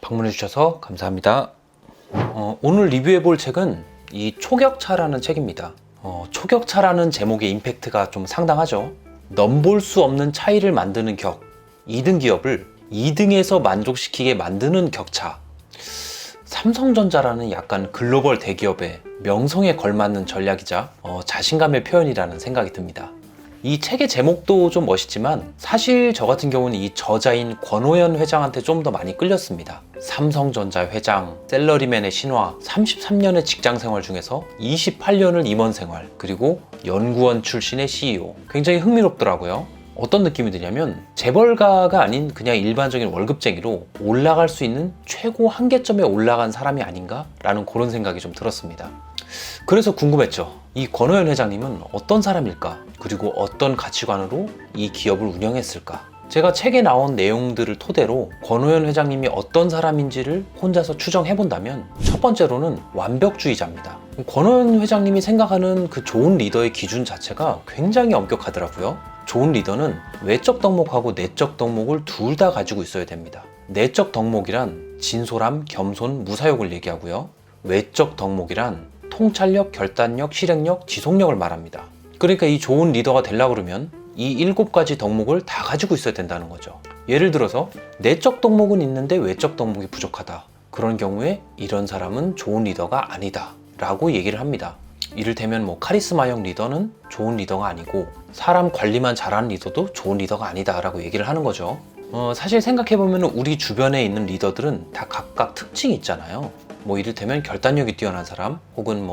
방문해 주셔서 감사합니다. 오늘 리뷰해 볼 책은 이 초격차라는 책입니다. 초격차라는 제목의 임팩트가 좀 상당하죠. 넘볼 수 없는 차이를 만드는 격, 2등 기업을 2등에서 만족시키게 만드는 격차. 삼성전자라는 약간 글로벌 대기업의 명성에 걸맞는 전략이자 자신감의 표현이라는 생각이 듭니다. 이 책의 제목도 좀 멋있지만 사실 저 같은 경우는 이 저자인 권오현 회장한테 좀 더 많이 끌렸습니다. 삼성전자 회장, 셀러리맨의 신화, 33년의 직장생활 중에서 28년을 임원생활, 그리고 연구원 출신의 CEO. 굉장히 흥미롭더라고요. 어떤 느낌이 드냐면 재벌가가 아닌 그냥 일반적인 월급쟁이로 올라갈 수 있는 최고 한계점에 올라간 사람이 아닌가? 라는 그런 생각이 좀 들었습니다. 그래서 궁금했죠. 이 권오현 회장님은 어떤 사람일까? 그리고 어떤 가치관으로 이 기업을 운영했을까? 제가 책에 나온 내용들을 토대로 권오현 회장님이 어떤 사람인지를 혼자서 추정해 본다면 첫 번째로는 완벽주의자입니다. 권오현 회장님이 생각하는 그 좋은 리더의 기준 자체가 굉장히 엄격하더라고요. 좋은 리더는 외적 덕목하고 내적 덕목을 둘 다 가지고 있어야 됩니다. 내적 덕목이란 진솔함, 겸손, 무사욕을 얘기하고요. 외적 덕목이란 통찰력, 결단력, 실행력, 지속력을 말합니다. 그러니까 이 좋은 리더가 되려고 그러면 이 7가지 덕목을 다 가지고 있어야 된다는 거죠. 예를 들어서 내적 덕목은 있는데 외적 덕목이 부족하다. 그런 경우에 이런 사람은 좋은 리더가 아니다 라고 얘기를 합니다. 이를테면 카리스마형 리더는 좋은 리더가 아니고 사람 관리만 잘하는 리더도 좋은 리더가 아니다 라고 얘기를 하는 거죠. 사실 생각해보면 우리 주변에 있는 리더들은 다 각각 특징이 있잖아요. 이를테면 결단력이 뛰어난 사람 혹은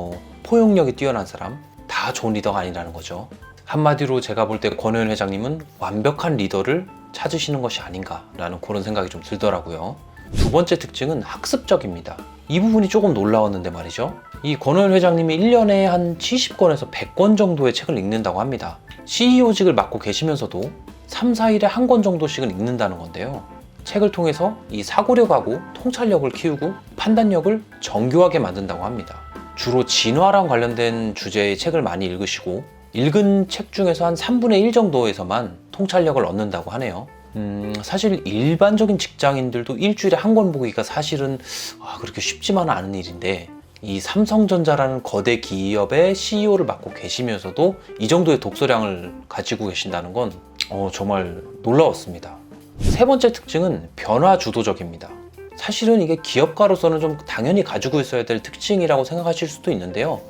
포용력이 뛰어난 사람, 다 좋은 리더가 아니라는 거죠. 한마디로 제가 볼 때 권오현 회장님은 완벽한 리더를 찾으시는 것이 아닌가라는 그런 생각이 좀 들더라고요. 두 번째 특징은 학습적입니다. 이 부분이 조금 놀라웠는데 말이죠. 이 권오현 회장님이 1년에 한 70권에서 100권 정도의 책을 읽는다고 합니다. CEO직을 맡고 계시면서도 3, 4일에 한 권 정도씩은 읽는다는 건데요. 책을 통해서 이 사고력하고 통찰력을 키우고 판단력을 정교하게 만든다고 합니다. 주로 진화랑 관련된 주제의 책을 많이 읽으시고 읽은 책 중에서 한 3분의 1 정도에서만 통찰력을 얻는다고 하네요. 사실 일반적인 직장인들도 일주일에 한 권 보기가 사실은 그렇게 쉽지만은 않은 일인데 이 삼성전자라는 거대 기업의 CEO를 맡고 계시면서도 이 정도의 독서량을 가지고 계신다는 건 정말 놀라웠습니다. 세 번째 특징은 변화 주도적입니다. 사실은 이게 기업가로서는 좀 당연히 가지고 있어야 될 특징이라고 생각하실 수도 있는데요.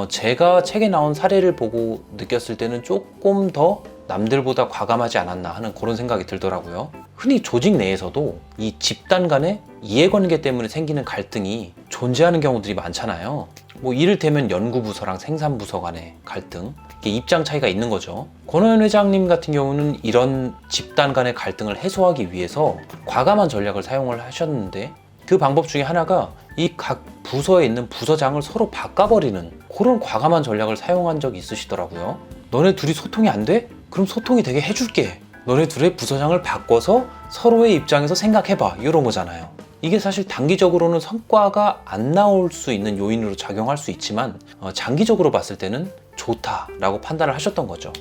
제가 책에 나온 사례를 보고 느꼈을 때는 조금 더 남들보다 과감하지 않았나 하는 그런 생각이 들더라고요. 흔히 조직 내에서도 이 집단 간의 이해관계 때문에 생기는 갈등이 존재하는 경우들이 많잖아요. 이를테면 연구부서랑 생산부서 간의 갈등, 이게 입장 차이가 있는 거죠. 권오현 회장님 같은 경우는 이런 집단 간의 갈등을 해소하기 위해서 과감한 전략을 사용을 하셨는데 그 방법 중에 하나가 이 각 부서에 있는 부서장을 서로 바꿔버리는 그런 과감한 전략을 사용한 적이 있으시더라고요. 너네 둘이 소통이 안 돼? 그럼 소통이 되게 해줄게. 너네 둘의 부서장을 바꿔서 서로의 입장에서 생각해봐. 이런 거잖아요. 이게 사실 단기적으로는 성과가 안 나올 수 있는 요인으로 작용할 수 있지만 장기적으로 봤을 때는 좋다라고 판단을 하셨던 거죠.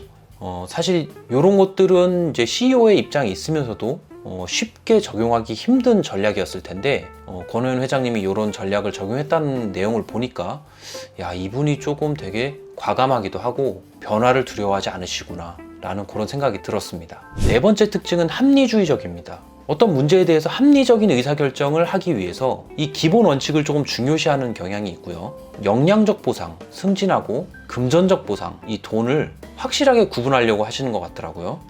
사실 이런 것들은 이제 CEO의 입장에 있으면서도 쉽게 적용하기 힘든 전략이었을 텐데 권오현 회장님이 이런 전략을 적용했다는 내용을 보니까 이분이 조금 되게 과감하기도 하고 변화를 두려워하지 않으시구나 라는 그런 생각이 들었습니다. 네 번째 특징은 합리주의적입니다. 어떤 문제에 대해서 합리적인 의사결정을 하기 위해서 이 기본 원칙을 조금 중요시하는 경향이 있고요. 역량적 보상, 승진하고 금전적 보상, 이 돈을 확실하게 구분하려고 하시는 것 같더라고요.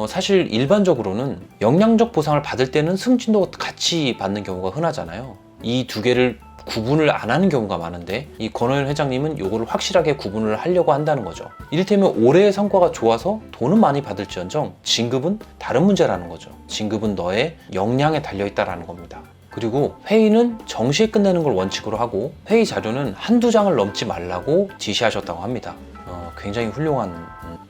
사실 일반적으로는 역량적 보상을 받을 때는 승진도 같이 받는 경우가 흔하잖아요. 이 두 개를 구분을 안 하는 경우가 많은데 이 권오현 회장님은 이거를 확실하게 구분을 하려고 한다는 거죠. 이를테면 올해의 성과가 좋아서 돈은 많이 받을지언정 진급은 다른 문제라는 거죠. 진급은 너의 역량에 달려있다라는 겁니다. 그리고 회의는 정시에 끝내는 걸 원칙으로 하고 회의 자료는 한두 장을 넘지 말라고 지시하셨다고 합니다. 굉장히 훌륭한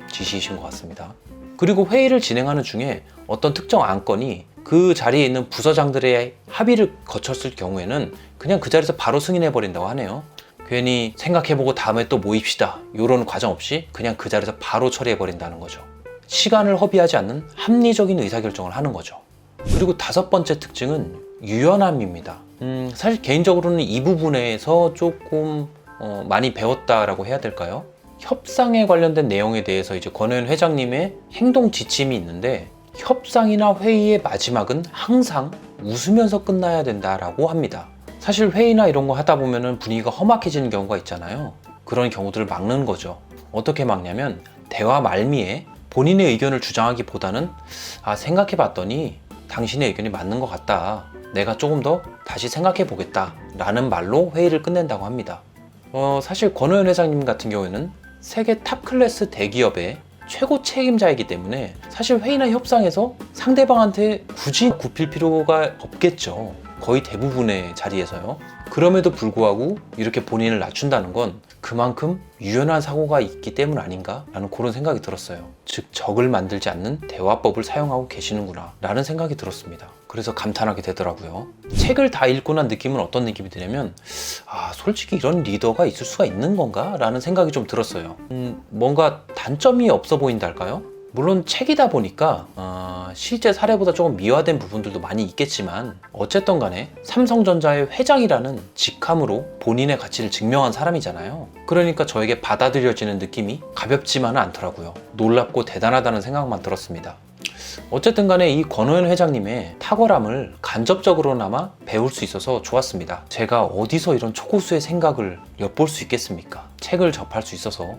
지시이신 것 같습니다. 그리고 회의를 진행하는 중에 어떤 특정 안건이 그 자리에 있는 부서장들의 합의를 거쳤을 경우에는 그냥 그 자리에서 바로 승인해버린다고 하네요. 괜히 생각해보고 다음에 또 모입시다 이런 과정 없이 그냥 그 자리에서 바로 처리해버린다는 거죠. 시간을 허비하지 않는 합리적인 의사결정을 하는 거죠. 그리고 다섯 번째 특징은 유연함입니다. 사실 개인적으로는 이 부분에서 조금 많이 배웠다라고 해야 될까요? 협상에 관련된 내용에 대해서 이제 권오현 회장님의 행동 지침이 있는데, 협상이나 회의의 마지막은 항상 웃으면서 끝나야 된다라고 합니다. 사실 회의나 이런 거 하다 보면은 분위기가 험악해지는 경우가 있잖아요. 그런 경우들을 막는 거죠. 어떻게 막냐면, 대화 말미에 본인의 의견을 주장하기보다는 생각해 봤더니 당신의 의견이 맞는 것 같다, 내가 조금 더 다시 생각해 보겠다 라는 말로 회의를 끝낸다고 합니다. 사실 권오현 회장님 같은 경우에는 세계 탑 클래스 대기업의 최고 책임자이기 때문에 사실 회의나 협상에서 상대방한테 굳이 굽힐 필요가 없겠죠. 거의 대부분의 자리에서요. 그럼에도 불구하고 이렇게 본인을 낮춘다는 건 그만큼 유연한 사고가 있기 때문 아닌가 라는 그런 생각이 들었어요. 즉, 적을 만들지 않는 대화법을 사용하고 계시는구나 라는 생각이 들었습니다. 그래서 감탄하게 되더라고요. 책을 다 읽고 난 느낌은 어떤 느낌이 드냐면, 솔직히 이런 리더가 있을 수가 있는 건가? 라는 생각이 좀 들었어요. 뭔가 단점이 없어 보인다 할까요? 물론 책이다 보니까 실제 사례보다 조금 미화된 부분들도 많이 있겠지만, 어쨌든 간에 삼성전자의 회장이라는 직함으로 본인의 가치를 증명한 사람이잖아요. 그러니까 저에게 받아들여지는 느낌이 가볍지만은 않더라고요. 놀랍고 대단하다는 생각만 들었습니다. 어쨌든 간에 이 권오현 회장님의 탁월함을 간접적으로나마 배울 수 있어서 좋았습니다. 제가 어디서 이런 초고수의 생각을 엿볼 수 있겠습니까? 책을 접할 수 있어서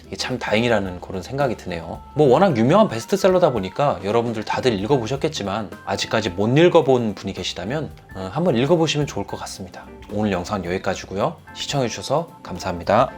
이게 참 다행이라는 그런 생각이 드네요. 워낙 유명한 베스트셀러다 보니까 여러분들 다들 읽어보셨겠지만, 아직까지 못 읽어본 분이 계시다면 한번 읽어보시면 좋을 것 같습니다. 오늘 영상은 여기까지고요. 시청해주셔서 감사합니다.